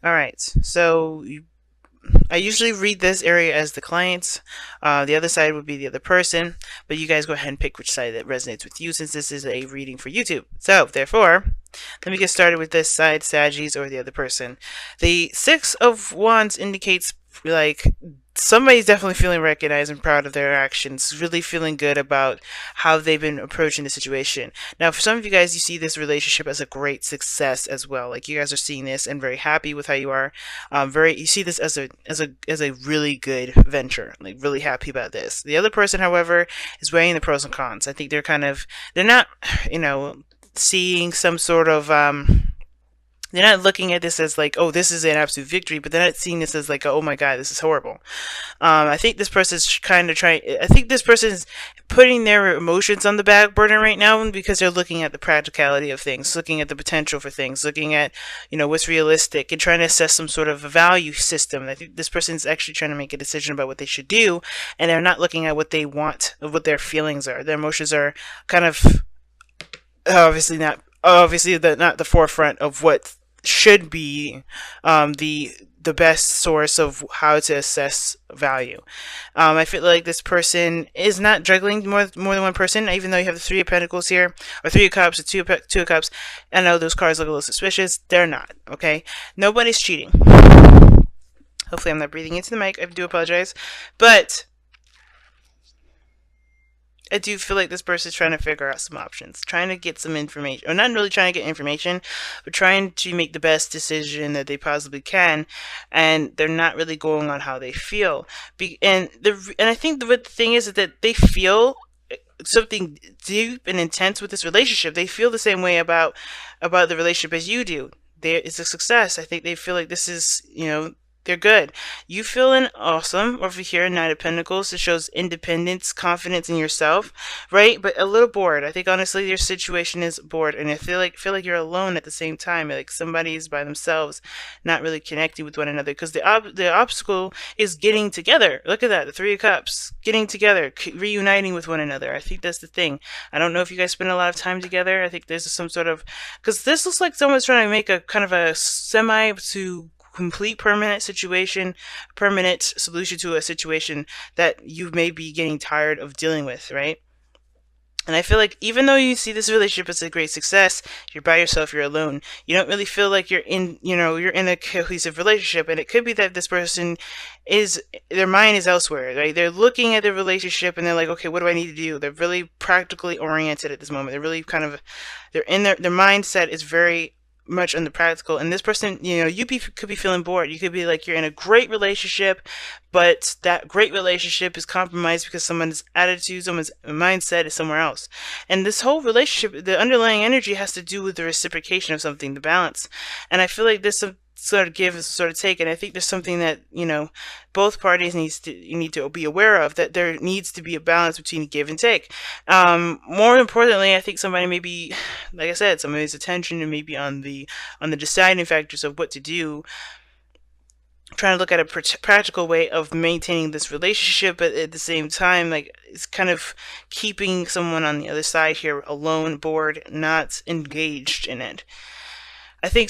All right. So I usually read this area as the clients. The other side would be the other person, but you guys go ahead and pick which side that resonates with you since this is a reading for YouTube. So, therefore, let me get started with this side, Saggies or the other person. The Six of Wands indicates like somebody's definitely feeling recognized and proud of their actions, really feeling good about how they've been approaching the situation. Now, for some of you guys, you see this relationship as a great success as well. Like you guys are seeing this and very happy with how you are. You see this as a really good venture. Like really happy about this. The other person, however, is weighing the pros and cons. I think they're not, you know, seeing some sort of they're not looking at this as like, oh, this is an absolute victory, but they're not seeing this as like, oh my god, this is horrible. I think this person's kind of trying. I think this person's putting their emotions on the back burner right now because they're looking at the practicality of things, looking at the potential for things, looking at what's realistic, and trying to assess some sort of a value system. I think this person's actually trying to make a decision about what they should do, and they're not looking at what they want, what their feelings are. Their emotions are kind of obviously not the forefront of what should be the best source of how to assess value. I feel like this person is not juggling more than one person, even though you have the Three of Pentacles here, or Three of Cups, or Two of Cups. I know those cards look a little suspicious. They're not, okay? Nobody's cheating. Hopefully I'm not breathing into the mic. I do apologize. But I do feel like this person's trying to figure out some options, trying to get some information, or not really trying to get information, but trying to make the best decision that they possibly can, and they're not really going on how they feel. And I think the thing is that they feel something deep and intense with this relationship. They feel the same way about the relationship as you do. It's a success. I think they feel like this is, they're good. You feeling awesome over here, Knight of Pentacles. It shows independence, confidence in yourself, right? But a little bored. I think honestly your situation is bored, and I feel like you're alone at the same time. Like somebody's by themselves, not really connecting with one another. Because the obstacle is getting together. Look at that, the Three of Cups, getting together, reuniting with one another. I think that's the thing. I don't know if you guys spend a lot of time together. I think there's some sort of, because this looks like someone's trying to make a kind of a semi to complete permanent solution to a situation that you may be getting tired of dealing with, right? And I feel like even though you see this relationship as a great success, you're by yourself, you're alone. You don't really feel like you're in a cohesive relationship. And it could be that this person their mind is elsewhere, right? They're looking at their relationship and they're like, okay, what do I need to do? They're really practically oriented at this moment. They're really they're in their mindset is very much on the practical. And this person, could be feeling bored. You could be like, you're in a great relationship, but that great relationship is compromised because someone's attitude, someone's mindset is somewhere else. And this whole relationship, the underlying energy has to do with the reciprocation of something, the balance. And I feel like this sort of give and sort of take, and I think there's something that both parties need to be aware of, that there needs to be a balance between give and take. More importantly, I think somebody maybe, like I said, somebody's attention and maybe on the deciding factors of what to do, trying to look at a practical way of maintaining this relationship, but at the same time, like, it's kind of keeping someone on the other side here alone, bored, not engaged in it. I think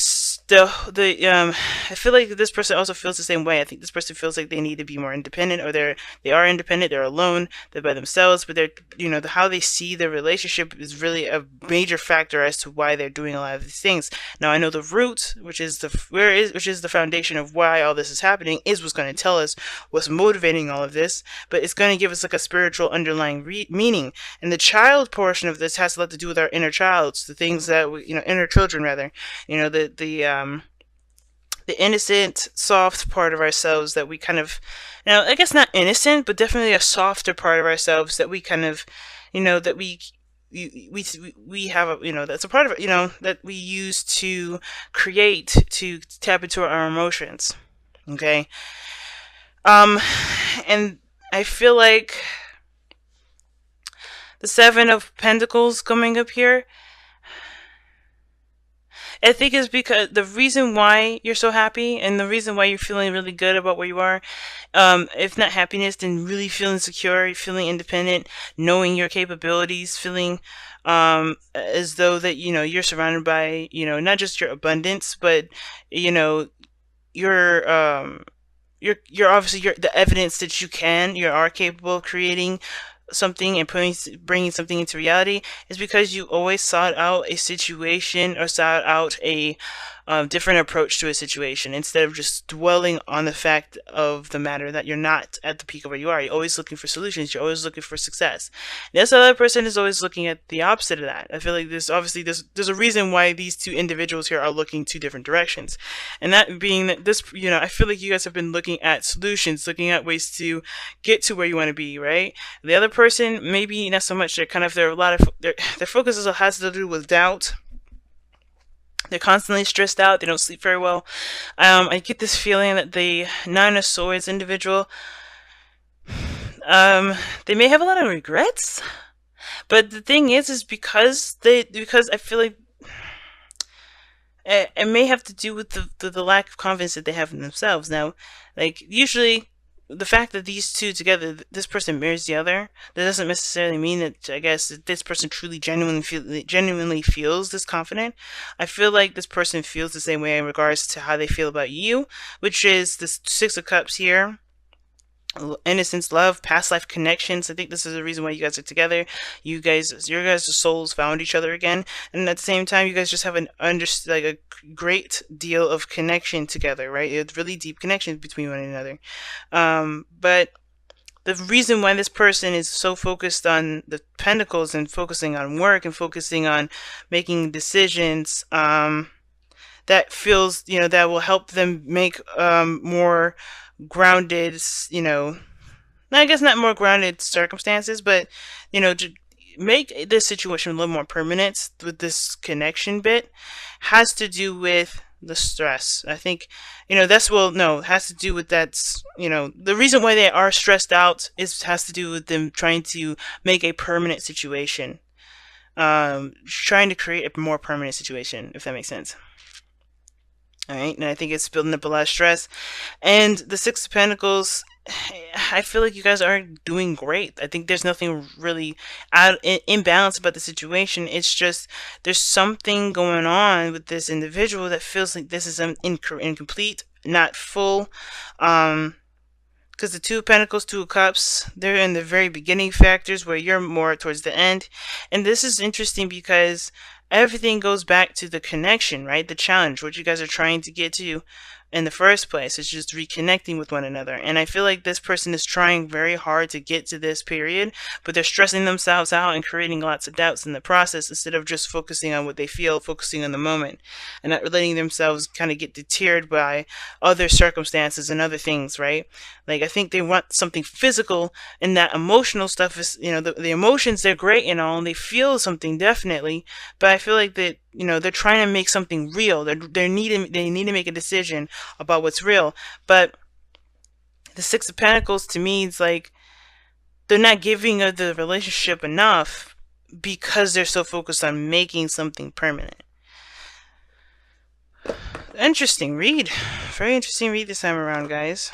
I feel like this person also feels the same way. I think this person feels like they need to be more independent, or they are independent, they're alone, they're by themselves, but they're how they see their relationship is really a major factor as to why they're doing a lot of these things. Now I know the root, which is the foundation of why all this is happening, is what's going to tell us what's motivating all of this, but it's going to give us like a spiritual underlying meaning. And the child portion of this has a lot to do with our inner childs, the things that inner children rather. The innocent, soft part of ourselves that we kind of, I guess not innocent, but definitely a softer part of ourselves that we kind of, that we have that's a part of it, that we use to to tap into our emotions. Okay. And I feel like the Seven of Pentacles coming up here, I think is because the reason why you're so happy and the reason why you're feeling really good about where you are, if not happiness, then really feeling secure, feeling independent, knowing your capabilities, feeling as though that you're surrounded by not just your abundance, but you're obviously the evidence that you are capable of creating something and bringing something into reality is because you always sought out a situation or sought out a different approach to a situation instead of just dwelling on the fact of the matter that you're not at the peak of where you are. You're always looking for solutions. You're always looking for success. This other person is always looking at the opposite of that. I feel like there's a reason why these two individuals here are looking two different directions, and that being that this, I feel like you guys have been looking at solutions, looking at ways to get to where you want to be, right? The other person, maybe not so much. They're a lot of their focus has to do with doubt. They're constantly stressed out. They don't sleep very well. I get this feeling that the Nine of Swords individual, they may have a lot of regrets. But the thing is because I feel like it may have to do with the lack of confidence that they have in themselves. Now, like, usually, the fact that these two together, this person mirrors the other, that doesn't necessarily mean that, I guess, that this person truly genuinely feels this confident. I feel like this person feels the same way in regards to how they feel about you, which is the Six of Cups here. Innocence, love, past life connections. I think this is the reason why you guys are together. Your guys' souls found each other again, and at the same time, you guys just have a great deal of connection together, right? It's really deep connections between one another. But the reason why this person is so focused on the Pentacles and focusing on work and focusing on making decisions, that feels, that will help them make more grounded, I guess not more grounded circumstances, but, to make this situation a little more permanent with this connection bit has to do with the stress. I think, it has to do with the reason why they are stressed out has to do with them trying to make a permanent situation, trying to create a more permanent situation, if that makes sense. Alright, and I think it's building up a lot of stress. And the Six of Pentacles, I feel like you guys are doing great. I think there's nothing really imbalanced about the situation. It's just there's something going on with this individual that feels like this is incomplete, not full. Because the Two of Pentacles, Two of Cups, they're in the very beginning factors where you're more towards the end. And this is interesting because everything goes back to the connection, right? The challenge, what you guys are trying to get to in the first place. It's just reconnecting with one another. And I feel like this person is trying very hard to get to this period, but they're stressing themselves out and creating lots of doubts in the process instead of just focusing on what they feel, focusing on the moment, and not letting themselves kind of get deterred by other circumstances and other things, right? Like, I think they want something physical, and that emotional stuff is, the emotions, they're great and all, and they feel something definitely, but I feel like that, they're trying to make something real. They need to make a decision about what's real. But the Six of Pentacles, to me, is like they're not giving the relationship enough because they're so focused on making something permanent. Interesting read. Very interesting read this time around, guys.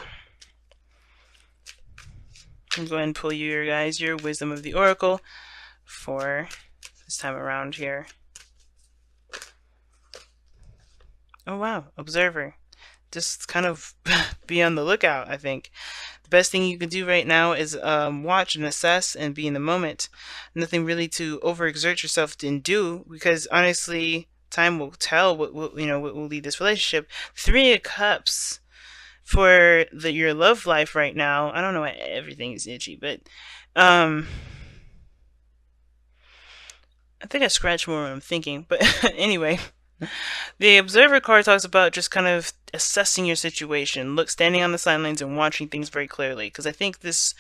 I'm going to pull you, your Wisdom of the Oracle for this time around here. Oh wow, Observer. Just kind of be on the lookout, I think. The best thing you can do right now is watch and assess and be in the moment. Nothing really to overexert yourself and do, because honestly, time will tell what will lead this relationship. Three of Cups for your love life right now. I don't know why everything is itchy, but I think I scratch more when I'm thinking. But anyway. The Observer card talks about just kind of assessing your situation, standing on the sidelines and watching things very clearly. Because I think this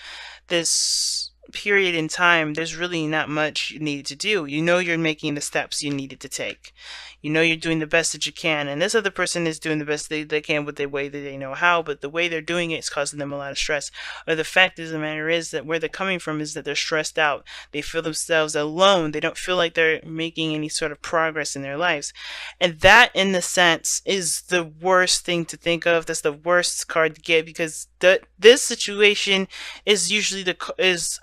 period in time, there's really not much you need to do. You're making the steps you needed to take. You're doing the best that you can, and this other person is doing the best they can with the way that they know how, but the way they're doing it is causing them a lot of stress. Or the fact of the matter is that where they're coming from is that they're stressed out. They feel themselves alone. They don't feel like they're making any sort of progress in their lives. And that, in the sense, is the worst thing to think of. That's the worst card to get, because this situation is usually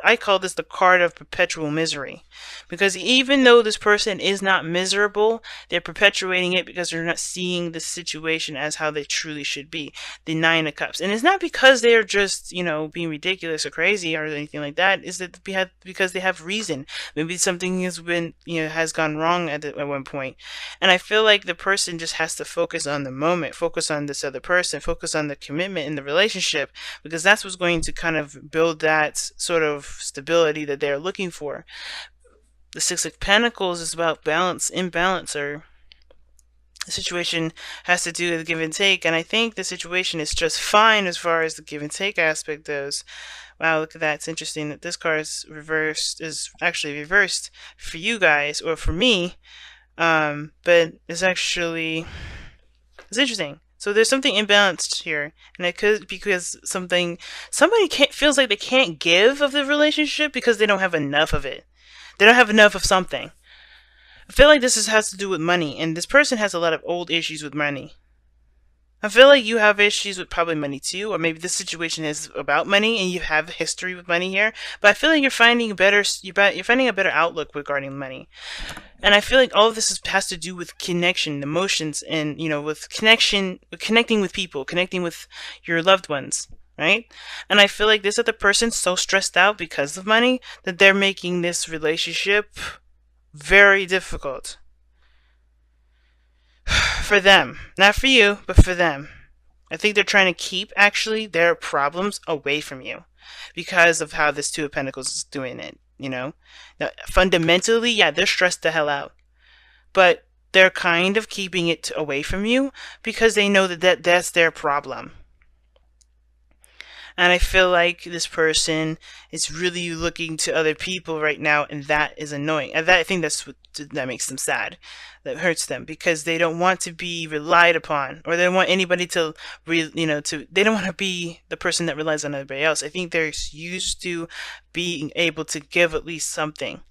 I call this the card of perpetual misery, because even though this person is not miserable, they're perpetuating it because they're not seeing the situation as how they truly should be. The Nine of Cups, and it's not because they're just being ridiculous or crazy or anything like that. Is that because they have reason? Maybe something has been has gone wrong at one point, and I feel like the person just has to focus on the moment, focus on this other person, focus on the commitment in the relationship, because that's what's going to kind of build that sort of stability that they're looking for. The Six of Pentacles is about balance, imbalance, or the situation has to do with give and take, and I think the situation is just fine as far as the give and take aspect goes. Wow, look at that. It's interesting that this card is actually reversed for you guys, or for me. But it's interesting. So there's something imbalanced here, and it could be because somebody feels like they can't give of the relationship because they don't have enough of it. They don't have enough of something. I feel like has to do with money, and this person has a lot of old issues with money. I feel like you have issues with probably money too, or maybe this situation is about money and you have a history with money here. But I feel like you're finding a better outlook regarding money, and I feel like all of this has to do with connection, emotions, and with connecting with people, connecting with your loved ones, right? And I feel like this other person's so stressed out because of money that they're making this relationship very difficult for them. Not for you, but for them. I think they're trying to keep actually their problems away from you because of how this Two of Pentacles is doing it, Now, fundamentally, yeah, they're stressed the hell out. But they're kind of keeping it away from you because they know that's their problem. And I feel like this person is really looking to other people right now, and that is annoying. And I think that makes them sad. That hurts them because they don't want to be relied upon, or they don't want anybody to, they don't want to be the person that relies on everybody else. I think they're used to being able to give at least something.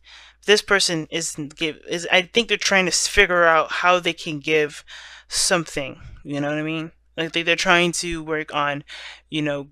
This person I think they're trying to figure out how they can give something. You know what I mean? Like they're trying to work on,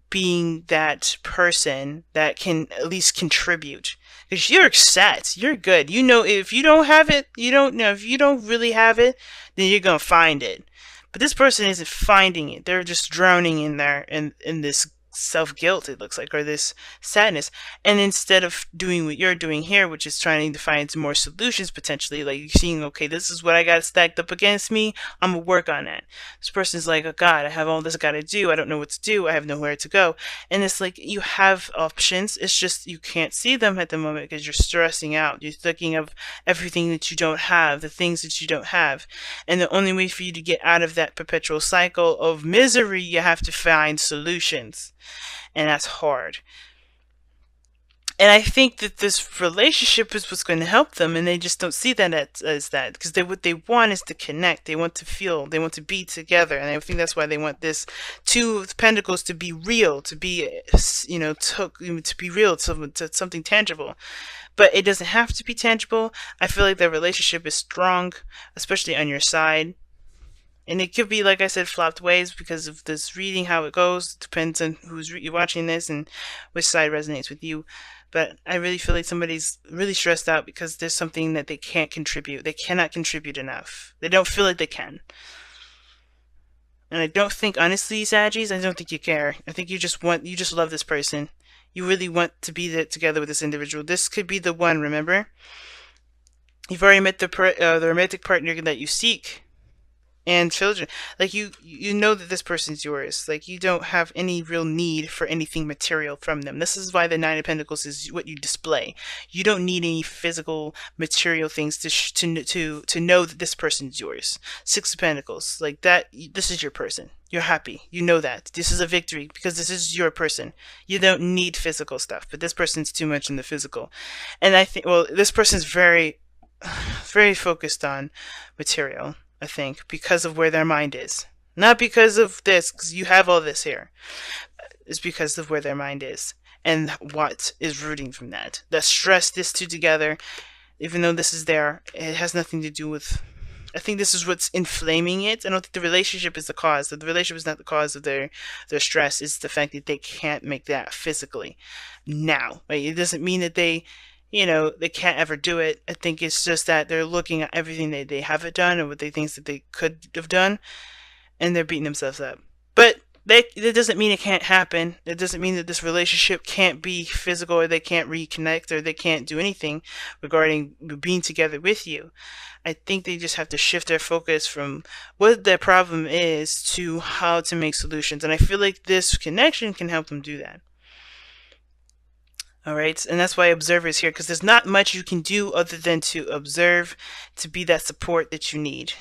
being that person that can at least contribute. Because you're set, you're good. If you don't have it, if you don't really have it, then you're gonna find it. But this person isn't finding it. They're just drowning in there in this self-guilt, it looks like, or this sadness. And instead of doing what you're doing here, which is trying to find some more solutions, potentially, like seeing, okay, this is what I got stacked up against me, I'm gonna work on that. This person's like, oh God, I have all this I gotta do, I don't know what to do, I have nowhere to go. And it's like, you have options, it's just you can't see them at the moment because you're stressing out. You're thinking of everything that you don't have, the things that you don't have. And the only way for you to get out of that perpetual cycle of misery, you have to find solutions. And that's hard. And I think that this relationship is what's going to help them, and they just don't see that as that, because what they want is to connect. They want to feel. They want to be together, and I think that's why they want this Two of Pentacles to be real, to be, to be real, to something tangible. But it doesn't have to be tangible. I feel like the relationship is strong, especially on your side. And it could be, like I said, flopped ways because of this reading, how it goes. It depends on who's watching this and which side resonates with you. But I really feel like somebody's really stressed out because there's something that they can't contribute. They cannot contribute enough. They don't feel like they can. And I don't think, honestly, Saggies, I don't think you care. I think you just love this person. You really want to be there together with this individual. This could be the one, remember? You've already met the romantic partner that you seek. And children, like you know that this person's yours. Like you don't have any real need for anything material from them. This is why the Nine of Pentacles is what you display. You don't need any physical material things to know that this person's yours. Six of Pentacles, like that. This is your person. You're happy. You know that this is a victory because this is your person. You don't need physical stuff, but this person's too much in the physical. And I think, well, this person's very, very focused on material. I think, because of where their mind is. Not because of this, because you have all this here. It's because of where their mind is and what is rooting from that. The stress, this two together, even though this is there, it has nothing to do with I think this is what's inflaming it. I don't think the relationship is the cause. The relationship is not the cause of their stress. It's the fact that they can't make that physically now. Right? It doesn't mean that they can't ever do it. I think it's just that they're looking at everything that they haven't done and what they think that they could have done, and they're beating themselves up. But that doesn't mean it can't happen. It doesn't mean that this relationship can't be physical, or they can't reconnect, or they can't do anything regarding being together with you. I think they just have to shift their focus from what their problem is to how to make solutions. And I feel like this connection can help them do that. All right. And that's why observer is here, because there's not much you can do other than to observe, to be that support that you need.